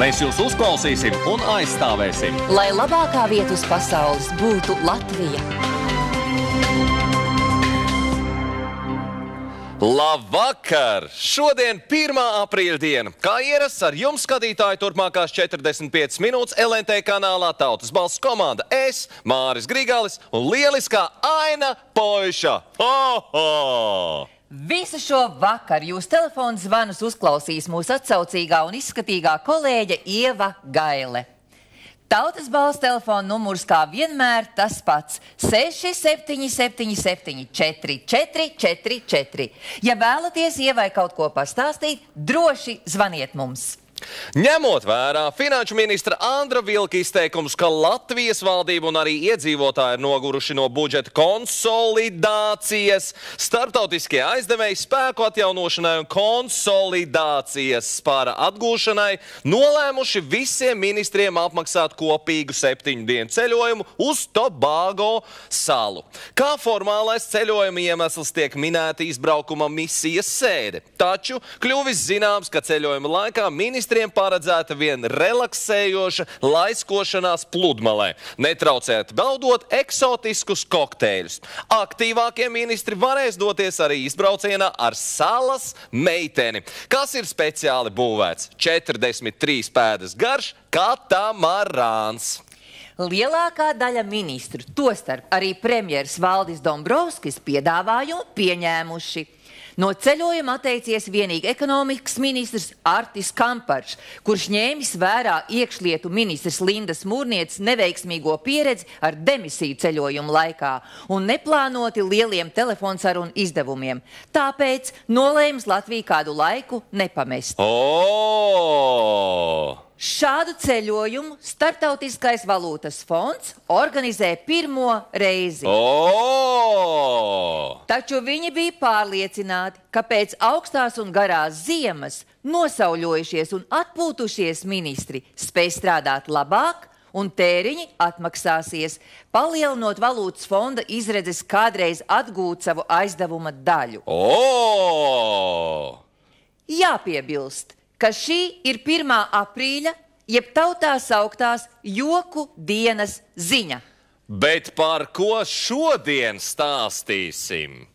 Mēs jūs uzklausīsim un aizstāvēsim. Lai labākā vieta uz pasaules būtu Latvija. Labvakar! Šodien 1. aprīļa diena. Kā ierasts ar jums, skatītāji, turpmākās 45 minūtes LNT kanālā Tautas balss komanda. Es, Māris Grigalis un lieliskā Aina Poiša. Ho-ho! Visu šo vakaru jūs telefonu zvanus uzklausīs mūsu atsaucīgā un izskatīgā kolēģe Ieva Gaile. Tautas balss telefona numurs kā vienmēr tas pats - 6777 4444. Ja vēlaties Ievai kaut ko pastāstīt, droši zvaniet mums. Ņemot vērā finanšu ministra Andra Vilka izteikums, ka Latvijas valdība un arī iedzīvotāji ir noguruši no budžeta konsolidācijas, starptautiskie aizdevēji spēku atjaunošanai un konsolidācijas spāra atgūšanai nolēmuši visiem ministriem apmaksāt kopīgu 7 dienu ceļojumu uz Tobago salu. Kā formālais ceļojuma iemesls tiek minēta izbraukuma misijas sēde, taču kļuvis zināms, ka ceļojuma laikā ministriem paredzēta vien relaksējoša laiskošanās pludmalē, netraucēt baudot eksotiskus kokteļus. Aktīvākie ministri varēs doties arī izbraucienā ar salas meiteni, kas ir speciāli būvēts 43 pēdas garš katamarāns. Lielākā daļa ministru, tostarp arī premjeras Valdis Dombrovskis, piedāvājumu pieņēmuši. No ceļojuma atteicies vienīgi ekonomikas ministrs Artis Kamparš, kurš ņēmis vērā iekšlietu ministrs Lindas Mūrnietes neveiksmīgo pieredzi ar demisiju ceļojumu laikā un neplānoti lieliem telefonsarunu izdevumiem. Tāpēc nolēms Latviju kādu laiku nepamest. Šādu ceļojumu Startautiskais valūtas fonds organizē pirmo reizi. Taču viņi bija pārliecināti, ka pēc augstās un garās ziemas nosauļojušies un atpūtušies ministri spēj strādāt labāk un tēriņi atmaksāsies, palielinot valūtas fonda izredzes kādreiz atgūt savu aizdevuma daļu. Jāpiebilst, ka šī ir 1. aprīļa, jeb tautā sauktās joku dienas ziņa. Bet par ko šodien stāstīsim?